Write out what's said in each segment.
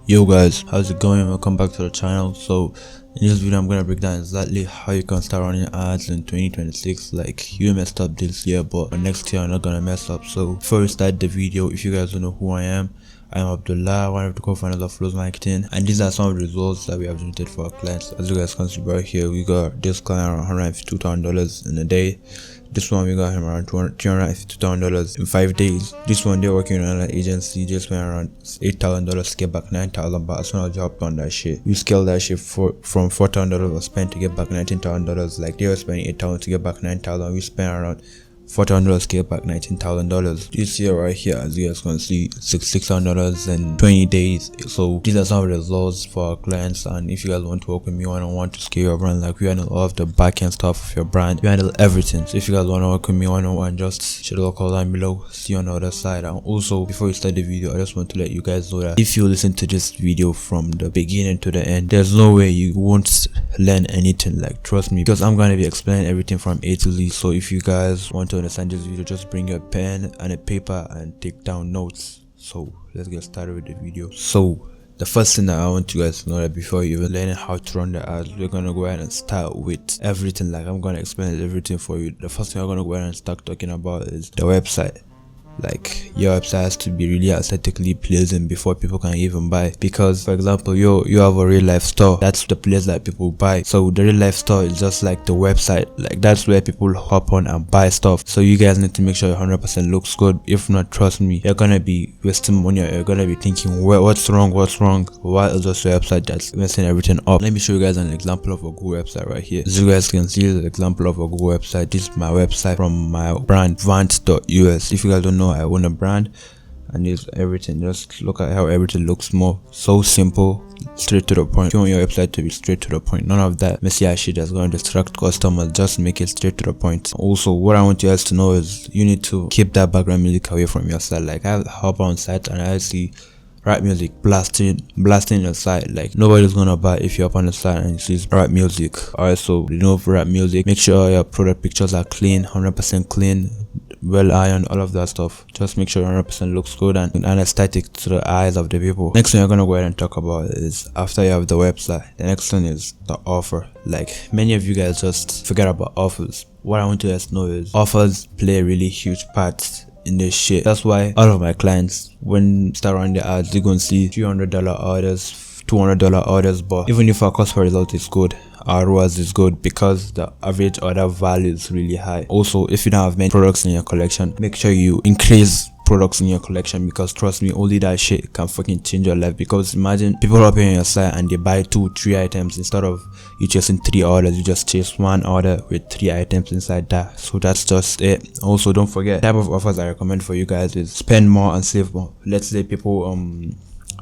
Yo guys, how's it going? Welcome back to the channel. So in this video I'm gonna break down exactly how you can start running ads in 2026. Like, you messed up this year, but next year you're not gonna mess up. So before we start the video, if you guys don't know who I am Abdullah, one of the co-founders of Flows Marketing, and these are some of the results that we have generated for our clients. As you guys can see right here, we got this client around $152,000 in a day. This one we got him around $352,000 in 5 days. This one they're working on an agency, just went around $8,000 to get back $9,000. But as soon as you hopped on that shit, we scaled that shit from $4,000 was spent to get back $19,000. Like, they were spending $8,000 to get back $9,000. We spent around $4,000 to get back $19,000. This year right here, as you guys can see, $6,600 in 20 days. So these are some of the results for our clients. And if you guys want to work with me one-on-one to scale your brand, like, we handle all of the back-end stuff of your brand, we handle everything. So if you guys want to work with me one-on-one, just share the call down below. See you on the other side. And also, before we start the video, I just want to let you guys know that if you listen to this video from the beginning to the end, there's no way you won't learn anything. Like, trust me, because I'm going to be explaining everything from A to Z. So if you guys want to understand this video, just bring a pen and a paper and take down notes. So let's get started with the video. So the first thing that I want you guys to know, that before you even learning how to run the ads, we're gonna go ahead and start with everything. Like, I'm gonna explain everything for you. The first thing I'm gonna go ahead and start talking about is the website. Like, your website has to be really aesthetically pleasing before people can even buy. Because, for example, you have a real life store. That's the place that people buy. So the real life store is just like the website. Like, that's where people hop on and buy stuff. So you guys need to make sure your 100% looks good. If not, trust me, you're gonna be wasting money. You're gonna be thinking, what's wrong? Why is this your website that's messing everything up? Let me show you guys an example of a Google website right here. As you guys can see, the example of a Google website. This is my website from my brand Vant.us. If you guys don't know, I own a brand, and it's everything. Just look at how everything looks more so simple, straight to the point. If you want your website to be straight to the point, none of that messy ass shit that's going to distract customers. Just make it straight to the point. Also, what I want you guys to know is you need to keep that background music away from your site. Like, I hop on site and I see rap music blasting your site. Like, nobody's gonna buy if you're up on the site and you see rap music. Alright, so you know, for rap music, make sure your product pictures are clean, 100% clean, well ironed, all of that stuff. Just make sure 100% looks good and aesthetic to the eyes of the people. Next thing you're gonna go ahead and talk about is, after you have the website, the next thing is the offer. Like, many of you guys just forget about offers. What I want you guys to know is offers play a really huge part in this shit. That's why all of my clients, when start running the ads, they're gonna see $300 orders, $200 orders. But even if our cost per result is good, our ROAS is good, because the average order value is really high. Also, if you don't have many products in your collection, make sure you increase products in your collection, because trust me, only that shit can fucking change your life. Because imagine people up here on your site and they buy 2-3 items. Instead of you chasing 3 orders, you just chase 1 order with 3 items inside that. So that's just it. Also, don't forget, type of offers I recommend for you guys is spend more and save more. Let's say people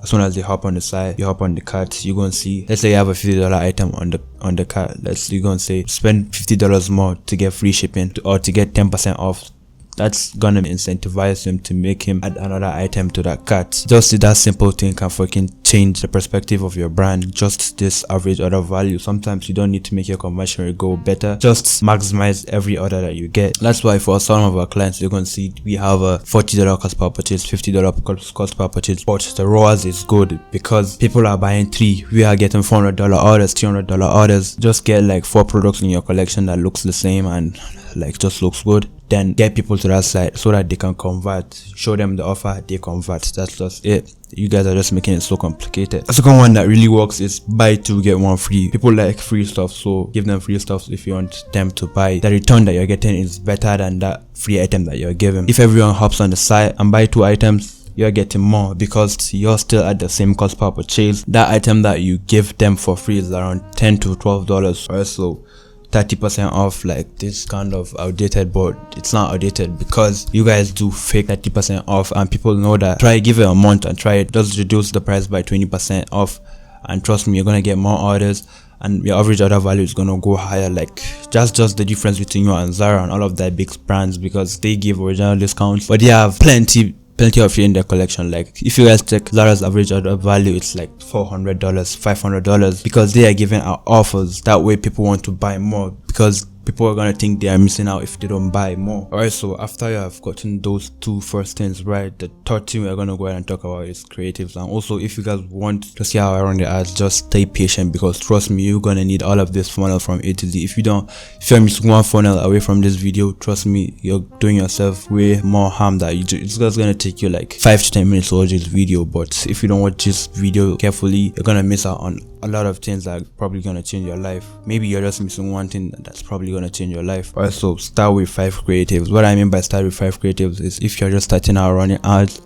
as soon as they hop on the site, you hop on the cart, you're gonna see, let's say you have a $50 item on the cart. You're gonna say spend $50 more to get free shipping, or to get 10% off. That's gonna incentivize him to make him add another item to that cart. Just that simple thing can fucking change the perspective of your brand. Just this average order value. Sometimes you don't need to make your conversion rate go better. Just maximize every order that you get. That's why for some of our clients, you're gonna see we have a $40 cost per purchase, $50 cost per purchase, but the ROAS is good because people are buying 3. We are getting $400 orders, $300 orders. Just get like 4 products in your collection that looks the same and like just looks good. Then get people to that site so that they can convert. Show them the offer, they convert. That's just it. You guys are just making it so complicated. The second one that really works is buy 2 get 1 free. People like free stuff, so give them free stuff if you want them to buy. The return that you're getting is better than that free item that you're giving. If everyone hops on the site and buy 2 items, you're getting more because you're still at the same cost per purchase. That item that you give them for free is around $10 to $12. Also, 30% off. Like, this kind of outdated, but it's not outdated because you guys do fake 30% off and people know that. Try give it a month and try it. Just reduce the price by 20% off, and trust me, you're gonna get more orders and your average order value is gonna go higher. Like, just the difference between you and Zara and all of that big brands, because they give original discounts but they have plenty of you in their collection. Like, if you guys check Zara's average order value, it's like $400, $500, because they are giving out offers. That way people want to buy more, because people are gonna think they are missing out if they don't buy more. Alright, so after you have gotten those two first things right, the third thing we're gonna go ahead and talk about is creatives. And also, if you guys want to see how I run the ads, just stay patient, because trust me, you're gonna need all of this funnel from A to Z. If you're missing one funnel away from this video, trust me, you're doing yourself way more harm that it's just gonna take you like 5 to 10 minutes to watch this video. But if you don't watch this video carefully, you're gonna miss out on a lot of things that are probably gonna change your life. Maybe you're just missing one thing that's probably gonna change your life. Also, start with 5 creatives. What I mean by start with 5 creatives is, if you're just starting out running ads,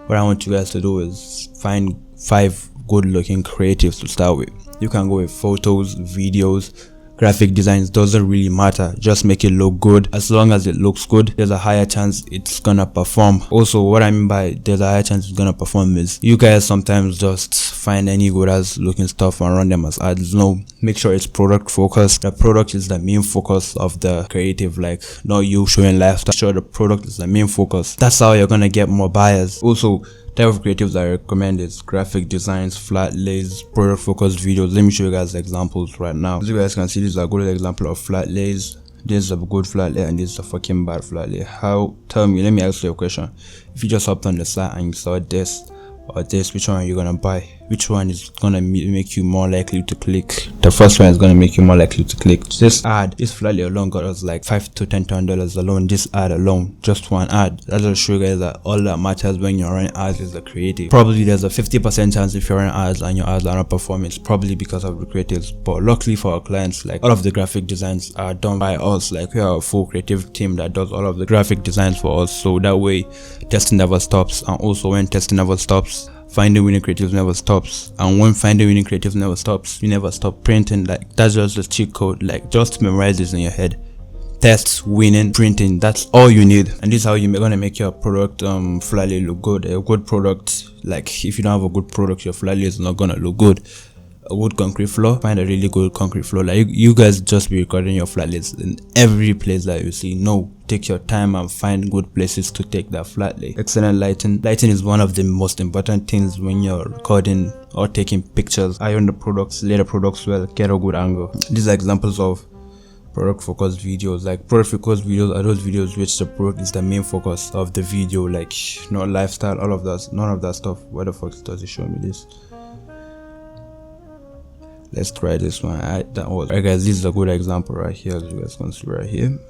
what I want you guys to do is find 5 good looking creatives to start with. You can go with photos, videos, graphic designs, doesn't really matter, just make it look good. As long as it looks good, there's a higher chance it's gonna perform. Also, what I mean by there's a higher chance it's gonna perform is, you guys sometimes just find any good as looking stuff and run them as ads. No, make sure it's product focused. The product is the main focus of the creative, like not you showing lifestyle. Sure, the product is the main focus. That's how you're gonna get more buyers. Also, type of creatives I recommend is graphic designs, flat lays, product focused videos. Let me show you guys examples right now. As you guys can see, this is a good example of flat lays. This is a good flat lay and this is a fucking bad flat lay. Tell me, let me ask you a question. If you just hopped on the site and you saw this or this, which one are you gonna buy? Which one is gonna make you more likely to click? The first one is gonna make you more likely to click. This ad, this flat lay alone got us like $5 to $10 alone. This ad alone, just one ad. That'll show you guys that all that matters when you're running ads is the creative. Probably there's a 50% chance if you're running ads and your ads are not performing, it's probably because of the creatives. But luckily for our clients, like all of the graphic designs are done by us. Like we are a full creative team that does all of the graphic designs for us, so that way testing never stops. And also, when testing never stops, finding winning creatives never stops. And when finding winning creatives never stops, you never stop printing. Like that's just the cheat code. Like just memorize this in your head. Test, winning, printing, that's all you need. And this is how you're gonna make your product flat lay look good. A good product, like if you don't have a good product, your flat lay is not gonna look good. A good concrete floor, find a really good concrete floor. Like you guys just be recording your flat lays in every place that you see. No, take your time and find good places to take that flat lay. Excellent lighting. Lighting is one of the most important things when you're recording or taking pictures. Iron the products, lay the products well, get a good angle. These are examples of product focused videos. Like product focused videos are those videos which the product is the main focus of the video, like not lifestyle, all of that, none of that stuff. Where the fuck does it show me this? Let's try this one. Alright guys, this is a good example right here, as you guys can see right here.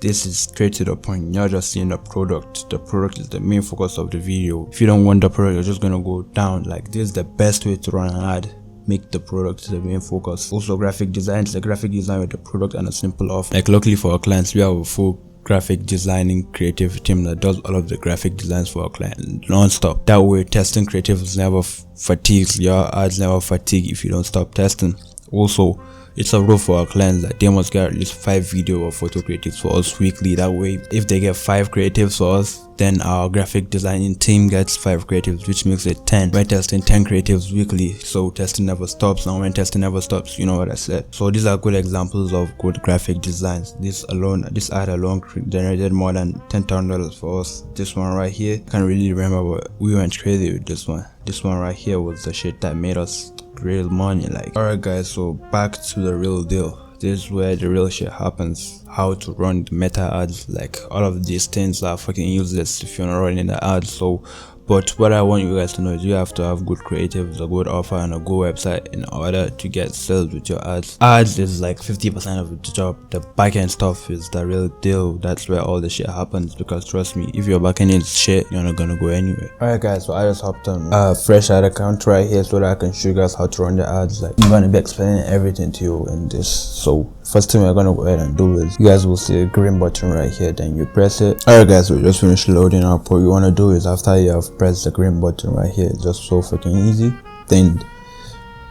This is straight to the point. You're just seeing the product. The product is the main focus of the video. If you don't want the product, you're just gonna go down. Like this is the best way to run an ad. Make the product the main focus. Also, graphic design. The graphic design with the product and a simple off. Like luckily for our clients, we have a full graphic designing creative team that does all of the graphic designs for our client non-stop. That way testing creatives never fatigues. Your ads never fatigue if you don't stop testing. Also, it's a rule for our clients that they must get at least 5 video or photo creatives for us weekly. That way, if they get 5 creatives for us, then our graphic designing team gets 5 creatives, which makes it 10. We're testing 10 creatives weekly, so testing never stops. And when testing never stops, you know what I said. So these are good examples of good graphic designs. This ad alone generated more than $10,000 for us. This one right here, I can't really remember, but we went crazy with this one. This one right here was the shit that made us real money. Like, alright guys, so back to the real deal. This is where the real shit happens. How to run the meta ads. Like all of these things are fucking useless if you're not running the ads. So but what I want you guys to know is you have to have good creatives, a good offer, and a good website in order to get sales with your ads. Ads is like 50% of the job. The backend stuff is the real deal. That's where all the shit happens, because trust me, if your backend is shit, you're not gonna go anywhere. Alright guys, so I just hopped on a fresh ad account right here so that I can show you guys how to run the ads. Like I'm gonna be explaining everything to you in this. So first thing we're gonna go ahead and do is you guys will see a green button right here, then you press it. Alright guys, we just finished loading up. What you want to do is after you have pressed the green button right here, it's just so fucking easy. Then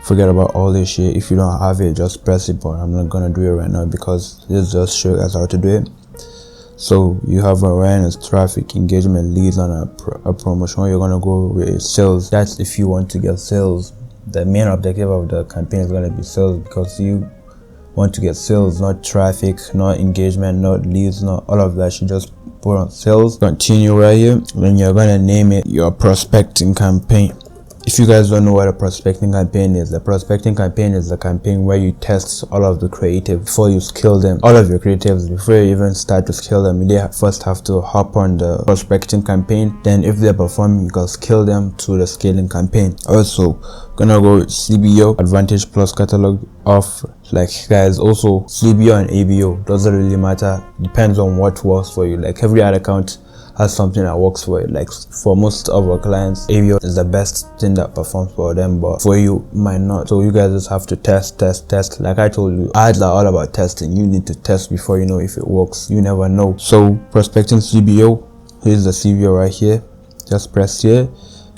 forget about all this shit. If you don't have it, just press it, but I'm not gonna do it right now because this just show you guys how to do it. So you have awareness, traffic, engagement, leads, and a promotion. You're gonna go with sales. That's if you want to get sales. The main objective of the campaign is gonna be sales, because you want to get sales, not traffic, not engagement, not leads, not all of that. You just put on sales. Continue right here. Then you're gonna name it your prospecting campaign. If you guys don't know what a prospecting campaign is, the prospecting campaign is the campaign where you test all of the creatives before you scale them. All of your creatives, before you even start to scale them, they first have to hop on the prospecting campaign. Then if they're performing, you can scale them to the scaling campaign. Also, gonna go with CBO, Advantage Plus catalog off. Like guys, also CBO and ABO doesn't really matter, depends on what works for you. Like every ad account has something that works for it. Like for most of our clients, ABO is the best thing that performs for them, but for you might not. So you guys just have to test. Like I told you, ads are all about testing. You need to test before you know if it works. You never know. So prospecting CBO, here's the CBO right here. Just press here.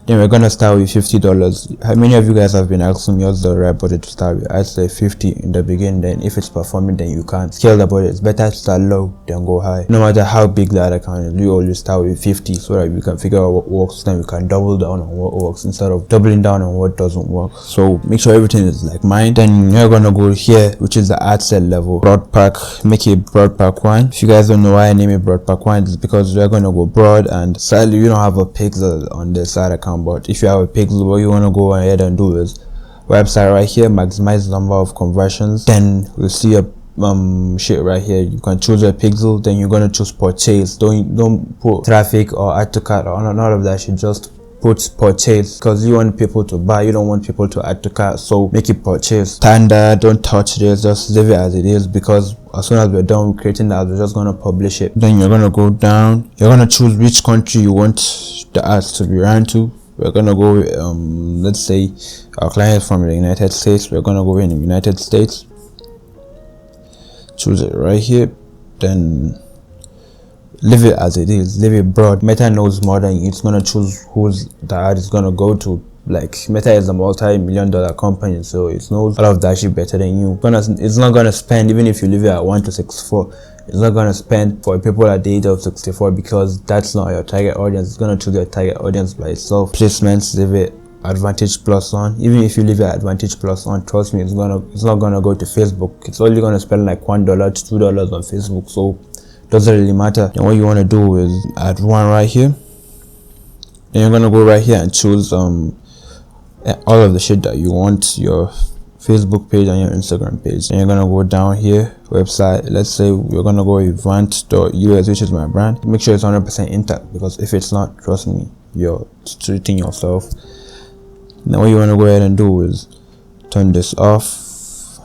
Then we're gonna start with $50. How many of you guys have been asking me what's the right budget to start with? I'd say 50 in the beginning. Then if it's performing, then you can scale the budget. It's better to start low than go high. No matter how big the ad account is, we always start with 50 so that we can figure out what works. Then we can double down on what works instead of doubling down on what doesn't work. So make sure everything is like mine. Then you're gonna go here, which is the ad set level. Broad pack, make it broad pack 1. If you guys don't know why I name it broad pack 1, it's because we're gonna go broad, and sadly we don't have a pixel on this ad account. But if you have a pixel, what you want to go ahead and do is website right here, maximize the number of conversions. Then we'll see a shit right here. You can choose a pixel, then you're gonna choose purchase. Don't put traffic or add to cart or none of that shit. Just put purchase, because you want people to buy, you don't want people to add to cart. So make it purchase. Standard, don't touch this, just leave it as it is, because as soon as we're done with creating that, we're just gonna publish it. Then you're gonna go down, you're gonna choose which country you want the ads to be ran to. We're gonna go with, let's say our client is from the United States. We're gonna go in the United States, choose it right here, then leave it as it is, leave it broad. Meta knows more than you. It's gonna choose who's the ad is gonna go to. Like Meta is a multi-million-dollar company, so it knows all of that shit better than you. It's not gonna spend, even if you leave it at 1 to 64, it's not gonna spend for people at the age of 64, because that's not your target audience. It's gonna choose your target audience by itself. Placements, leave it Advantage Plus on. Even if you leave it Advantage Plus on, trust me, it's not gonna go to Facebook. It's only gonna spend like $1 to $2 on Facebook, so it doesn't really matter. And what you want to do is add one right here. Then you're gonna go right here and choose all of the shit that you want, your Facebook page and your Instagram page. And you're gonna go down here, website. Let's say we're gonna go with Vant.us, which is my brand. Make sure it's 100% intact, because if it's not, trust me, you're treating yourself. Now what you want to go ahead and do is turn this off.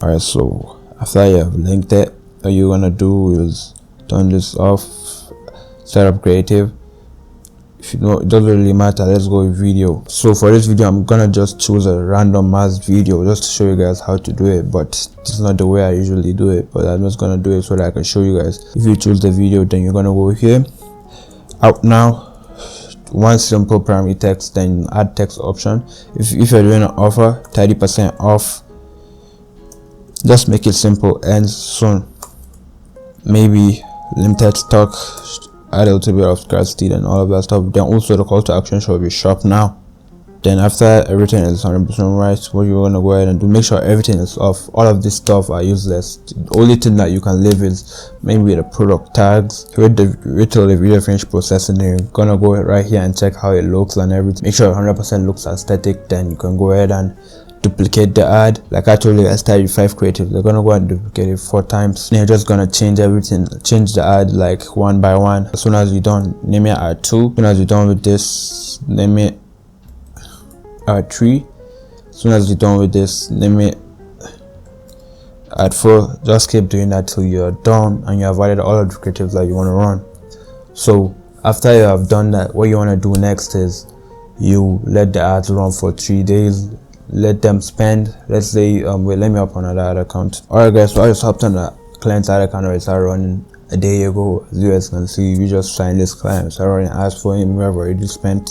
Alright, so after you have linked it, what you're gonna do is turn this off, set up creative. If you know, it doesn't really matter, let's go with video. So for this video, I'm gonna just choose a random ass video just to show you guys how to do it, but this is not the way I usually do it, but I'm just gonna do it so that I can show you guys. If you choose the video, then you're gonna go here, out now, one simple primary text, then add text option. If you're doing an offer, 30% off, just make it simple, ends soon, maybe limited stock, add a little bit of scarcity and all of that stuff. Then also the call to action should be shop now. Then after everything is 100% right, what you're gonna go ahead and do, make sure everything is off. All of this stuff are useless. The only thing that you can leave is maybe the product tags. Wait till the video finish processing. You're gonna go right here and check how it looks and everything. Make sure 100% looks aesthetic. Then you can go ahead and duplicate the ad. Like I told you, I started with 5 creatives. They're gonna go and duplicate it 4 times. Then you're just gonna change everything, change the ad like one by one. As soon as you're done, name it ad 2. As soon as you're done with this, name it ad 3. As soon as you're done with this, name it ad 4. Just keep doing that till you're done and you have added all of the creatives that you want to run. So after you have done that, what you want to do next is you let the ads run for 3 days. Let them spend. Let's say wait, let me up on another ad account. Alright guys, so I just hopped on a client's ad account, or it started running a day ago. As you guys can see, we just signed this client, started running ads for him. We have already spent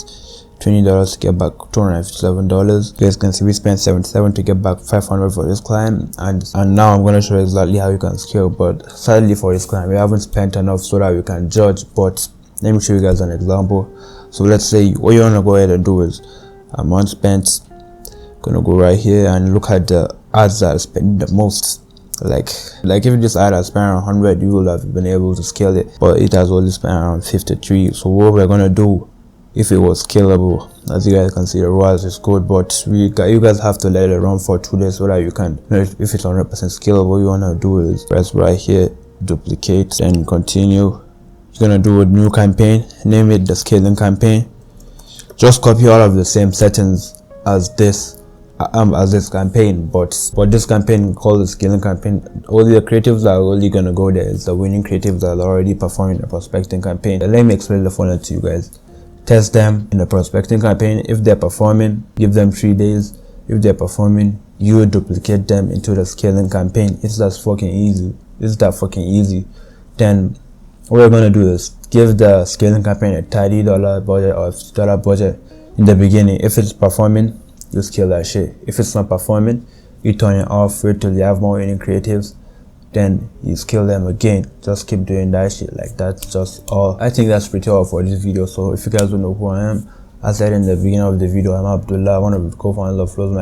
$20 to get back $257. You guys can see we spent $77 to get back $500 for this client, and now I'm going to show you exactly how you can scale. But sadly for this client, we haven't spent enough so that we can judge, but let me show you guys an example. So let's say what you want to go ahead and do is amount spent. Gonna go right here and look at the ads that are spending the most. Like if this ad has spent around 100, you will have been able to scale it, but it has only spent around 53. So what we're gonna do if it was scalable. As you guys can see, the ROAS is good, but you guys have to let it run for 2 days so that you can know if it's 100% scalable. What you want to do is press right here, duplicate, and continue. You're gonna do a new campaign, name it the scaling campaign. Just copy all of the same settings as this campaign, but this campaign called the scaling campaign. Only the creatives that are only gonna go there is the winning creatives that are already performing the prospecting campaign. Let me explain the funnel to you guys. Test them in the prospecting campaign. If they're performing, give them 3 days. If they're performing, you duplicate them into the scaling campaign. It's that fucking easy. Then what we're gonna do is give the scaling campaign a $30 budget or $50 budget in the beginning. If it's performing, you scale that shit. If it's not performing, you turn it off, wait till you have more winning creatives, then you scale them again. Just keep doing that shit. Like, that's just all. I think that's pretty all for this video. So if you guys don't know who I am, I said in the beginning of the video, I'm Abdullah, one of the co-founders of Flows.